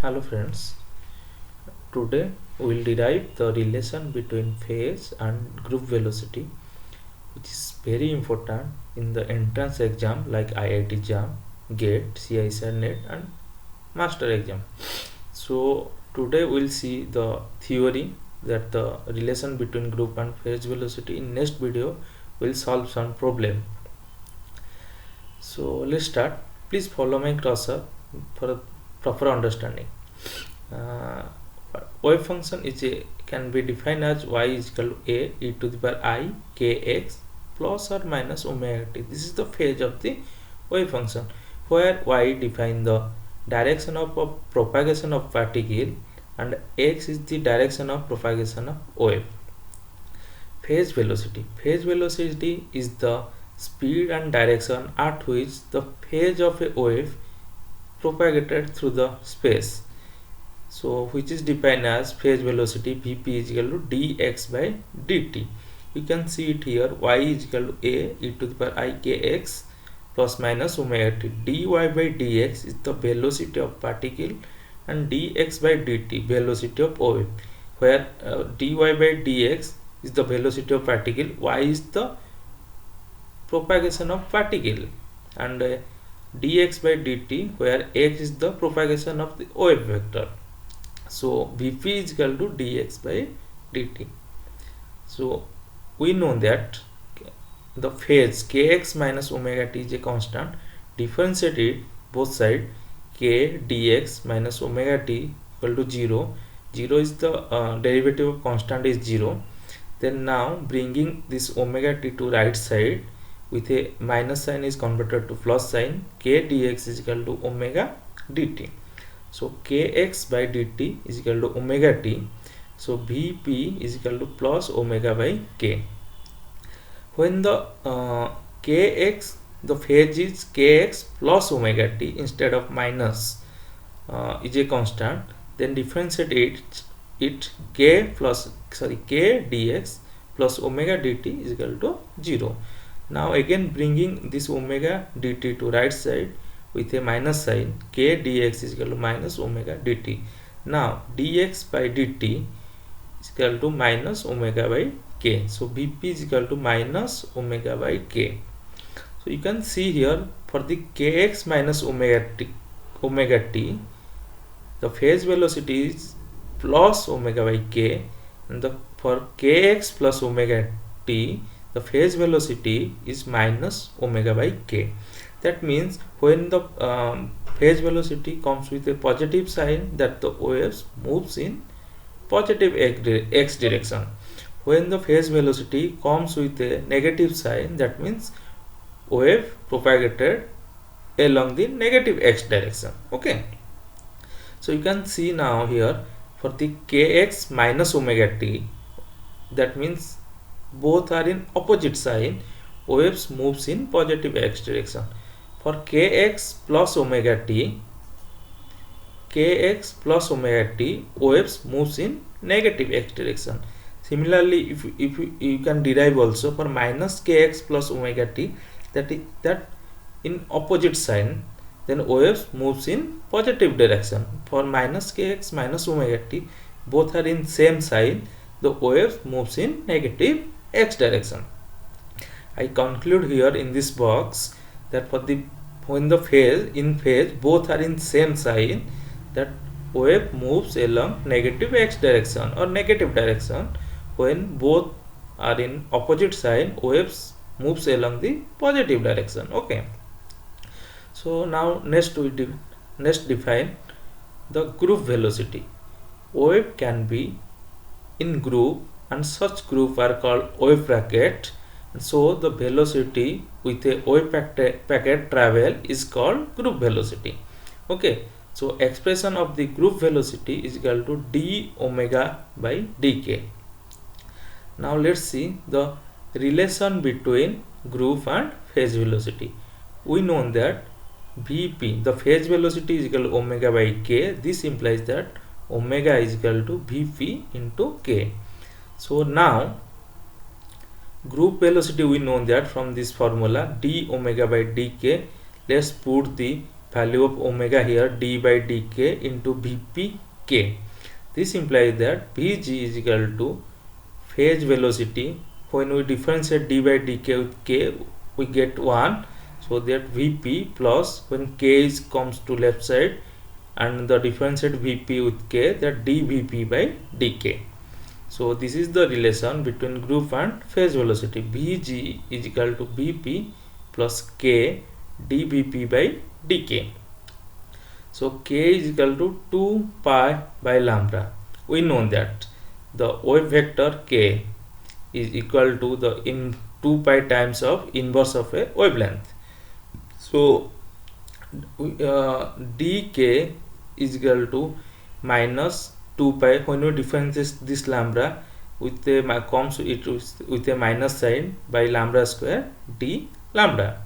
Hello friends, today we will derive the relation between phase and group velocity, which is very important in the entrance exam like IIT JAM, GATE, CISR NET and master exam. So today we will see the theory that the relation between group and phase velocity. In next video we will solve some problem. So let's start. Please follow my cursor for a proper understanding. uh, Wave function can be defined as y is equal to a e to the power I kx plus or minus omega t. This is the phase of the wave function, where y define the direction of propagation of particle and x is the direction of propagation of wave. Phase velocity is the speed and direction at which the phase of a wave propagated through the space. So which is defined as phase velocity Vp is equal to dx by dt. You can see it here, y is equal to a e to the power I kx plus minus omega t. dy by dx is the velocity of particle and dx by dt velocity of wave, where dy by dx is the velocity of particle, y is the propagation of particle, and dx by dt where x is the propagation of the wave vector. So Vp is equal to dx by dt. So we know that the phase kx minus omega t is a constant. Differentiate it both sides, k dx minus omega t equal to 0. 0 is the derivative of constant is 0. Then now bringing this omega t to right side with a minus sign is converted to plus sign, k dx is equal to omega dt. So kx by dt is equal to omega t. So Vp is equal to plus omega by k. When the kx, the phase is kx plus omega t instead of minus, is a constant, then differentiate it k dx plus omega dt is equal to 0. Now again bringing this omega dt to right side with a minus sign, k dx is equal to minus omega dt. Now dx by dt is equal to minus omega by k. So Vp is equal to minus omega by k. So you can see here for the kx minus omega t, the phase velocity is plus omega by k, and for kx plus omega t, the phase velocity is minus omega by k. That means when the phase velocity comes with a positive sign, that the waves moves in positive x direction. When the phase velocity comes with a negative sign, that means wave propagated along the negative x direction. Okay, so you can see now here for the kx minus omega t, that means both are in opposite sign, waves moves in positive x direction. For kx plus omega t, waves moves in negative x direction. Similarly, if you can derive also for minus kx plus omega t, that in opposite sign, then waves moves in positive direction. For minus kx minus omega t, both are in same sign, the wave moves in negative x direction. I conclude here in this box that for the when the phase both are in same sign, that wave moves along negative x direction or negative direction. When both are in opposite sign, waves moves along the positive direction. Okay, so now next define the group velocity. Wave can be in group, and such group are called wave packet. So the velocity with a wave packet travel is called group velocity. Okay, so expression of the group velocity is equal to d omega by dk. Now let's see the relation between group and phase velocity. We know that Vp, the phase velocity, is equal to omega by k. This implies that omega is equal to Vp into k. So now group velocity, we know that from this formula d omega by dk. Let's put the value of omega here, d by dk into vp k. This implies that vg is equal to phase velocity. When we differentiate d by dk with k, we get 1. So that vp plus, when k comes to left side, and the differentiate vp with k, that dvp by dk. So this is the relation between group and phase velocity. Vg is equal to vp plus k dvp by dk. So k is equal to 2 pi by lambda. We know that the wave vector k is equal to the 2 pi times of inverse of a wavelength. So dk is equal to minus 2 pi. When we differentiate this lambda with a comes it with a minus sign by lambda square d lambda.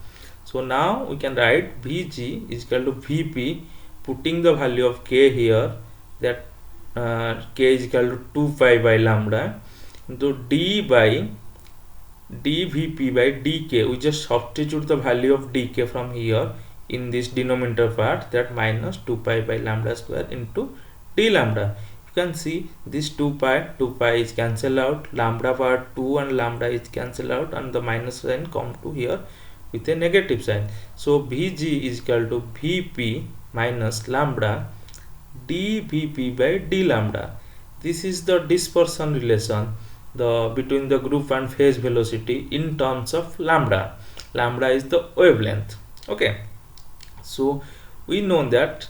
So now we can write Vg is equal to Vp, putting the value of k here, that k is equal to 2 pi by lambda into d by dvp by dk. We just substitute the value of dk from here in this denominator part, that minus 2 pi by lambda square into d lambda. You can see this 2 pi is cancelled out, lambda part 2 and lambda is cancelled out, and the minus sign come to here with a negative sign. So Vg is equal to Vp minus lambda dvp by d lambda. This is the dispersion relation between the group and phase velocity in terms of lambda. Lambda is the wavelength. Okay, so we know that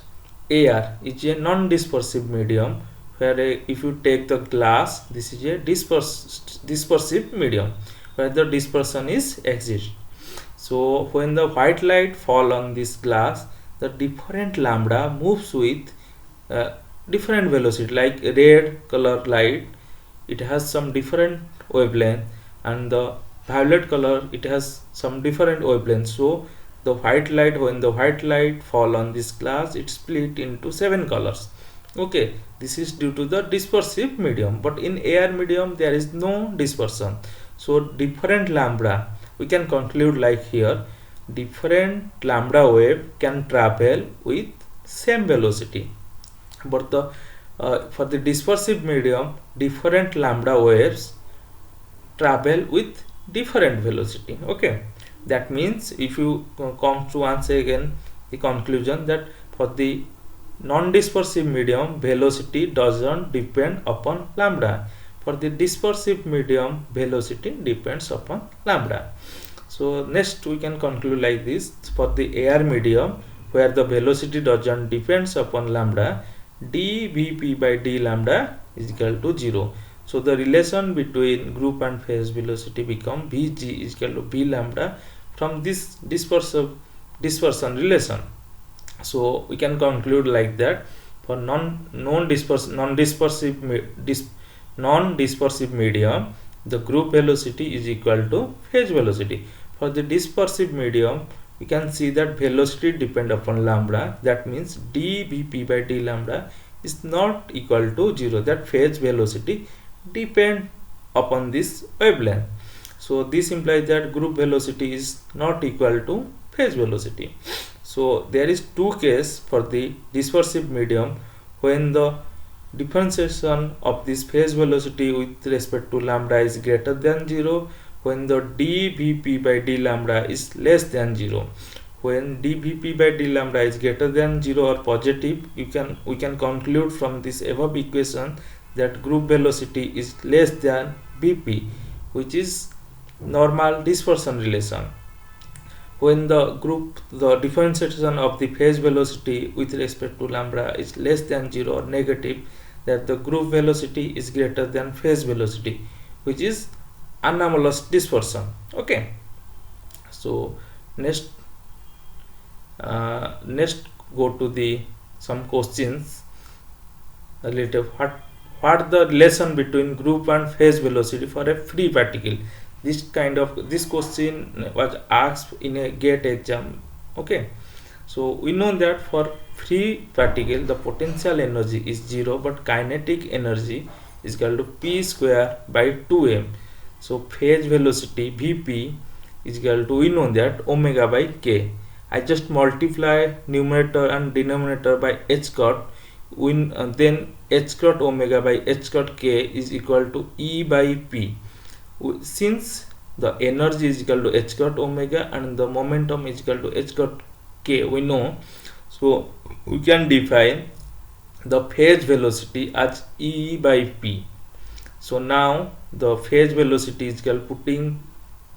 air is a non-dispersive medium, where if you take the glass, this is a dispersive medium where the dispersion is exists. So when the white light fall on this glass, the different lambda moves with different velocity. Like red color light, it has some different wavelength, and the violet color, it has some different wavelength. So the white light, when the white light fall on this glass, it split into 7 colors. Okay, this is due to the dispersive medium, but in air medium there is no dispersion. So different lambda, we can conclude like here, different lambda wave can travel with same velocity, but the for the dispersive medium, different lambda waves travel with different velocity. Okay, that means if you come to once again the conclusion that for the non-dispersive medium, velocity doesn't depend upon lambda. For the dispersive medium, velocity depends upon lambda. So next we can conclude like this: for the air medium, where the velocity doesn't depends upon lambda, dvp by d lambda is equal to 0. So the relation between group and phase velocity become Vg is equal to v lambda from this dispersion relation. So we can conclude like that: for non-dispersive medium, the group velocity is equal to phase velocity. For the dispersive medium, we can see that velocity depend upon lambda. That means dvp by d lambda is not equal to 0. That phase velocity depend upon this wavelength. So this implies that group velocity is not equal to phase velocity. So there is two cases for the dispersive medium, when the differentiation of this phase velocity with respect to lambda is greater than 0, when the dvp by d lambda is less than 0. When dvp by d lambda is greater than 0 or positive, we can conclude from this above equation that group velocity is less than vp, which is normal dispersion relation. When the differentiation of the phase velocity with respect to lambda is less than 0 or negative, that the group velocity is greater than phase velocity, which is anomalous dispersion. Okay, so next go to the some questions related what the relation between group and phase velocity for a free particle. This question was asked in a GATE exam. Okay, so we know that for free particle the potential energy is 0, but kinetic energy is equal to p square by 2m. So phase velocity Vp is equal to, we know that, omega by k, I just multiply numerator and denominator by h cot. Then h cot omega by h cot k is equal to E by P. Since the energy is equal to h cot omega and the momentum is equal to h cot k, we know, so we can define the phase velocity as E by P. So now the phase velocity is equal, putting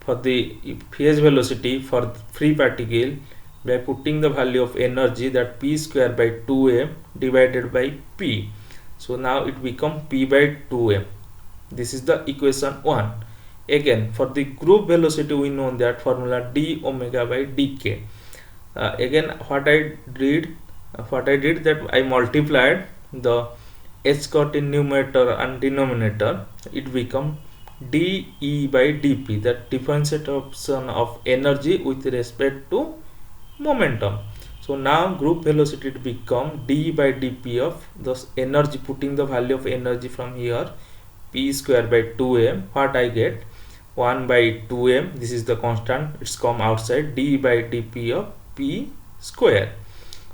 for the phase velocity for free particle by putting the value of energy, that p square by 2m divided by p. So now it become p by 2m. This is the equation 1. Again, for the group velocity, we know that formula d omega by dk. Again, what I did that I multiplied the h cot in numerator and denominator. It become dE by dP, that differentiation of energy with respect to momentum. So now group velocity it become d by dP of the energy, putting the value of energy from here, p square by 2m. What I get, 1 by 2m, this is the constant, it's come outside, d by dP of p square,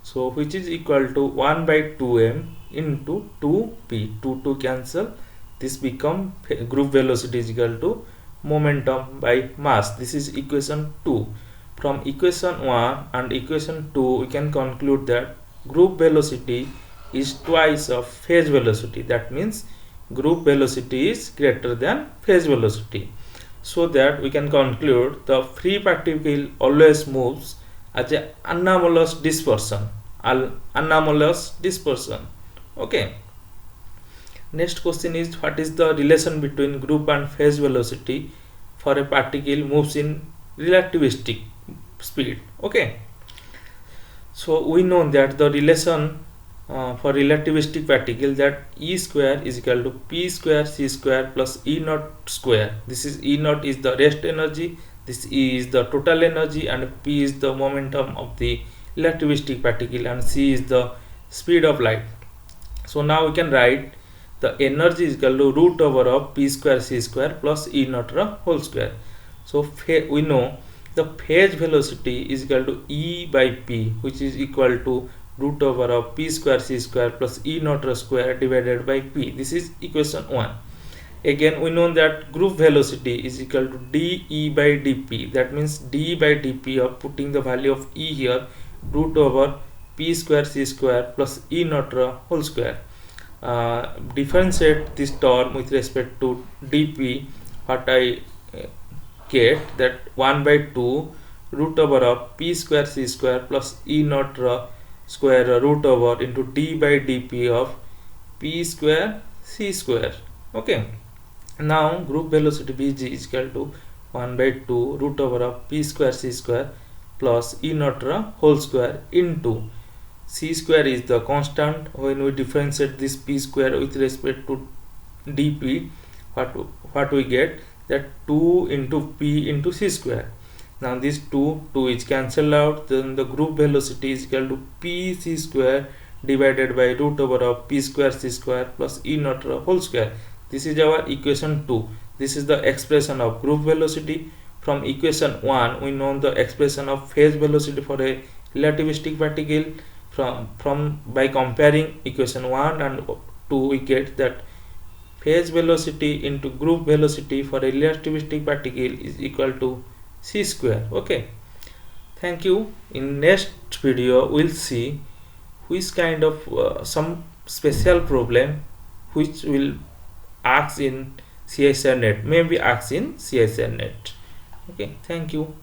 so which is equal to 1 by 2m into 2p. 2 cancel, this become group velocity is equal to momentum by mass. This is equation 2. From equation 1 and equation 2, we can conclude that group velocity is twice of phase velocity. That means group velocity is greater than phase velocity. So that we can conclude the free particle always moves as a anomalous dispersion. Okay. Next question is, what is the relation between group and phase velocity for a particle moves in relativistic speed? Okay. So we know that the relation for relativistic particle, that E square is equal to P square C square plus E naught square. This is E naught is the rest energy, this E is the total energy, and P is the momentum of the relativistic particle, and C is the speed of light. So now we can write the energy is equal to root over of p square c square plus E naught whole square. So we know the phase velocity is equal to E by P, which is equal to root over of p square c square plus E naught square divided by P. This is equation 1. Again, we know that group velocity is equal to dE by dP. That means d by dP of putting the value of E here, root over p square c square plus E naught whole square. Differentiate this term with respect to dP. What I get, that 1 by 2 root over of p square c square plus E naught square root over into d by dP of p square c square. Okay. Now group velocity Vg is equal to 1 by 2 root over of p square c square plus E naught whole square into c square is the constant. When we differentiate this p square with respect to dP, what we get, that 2 into p into c square. Now this 2 is cancelled out, then the group velocity is equal to p c square divided by root over of p square c square plus E naught whole square. This is our equation 2. This is the expression of group velocity. From equation 1, we know the expression of phase velocity for a relativistic particle. From by comparing equation 1 and 2, we get that phase velocity into group velocity for a relativistic particle is equal to c square. Okay, thank you. In next video we'll see which kind of some special problem which will ask in CSIR net, maybe ask in CSIR net. Okay, thank you.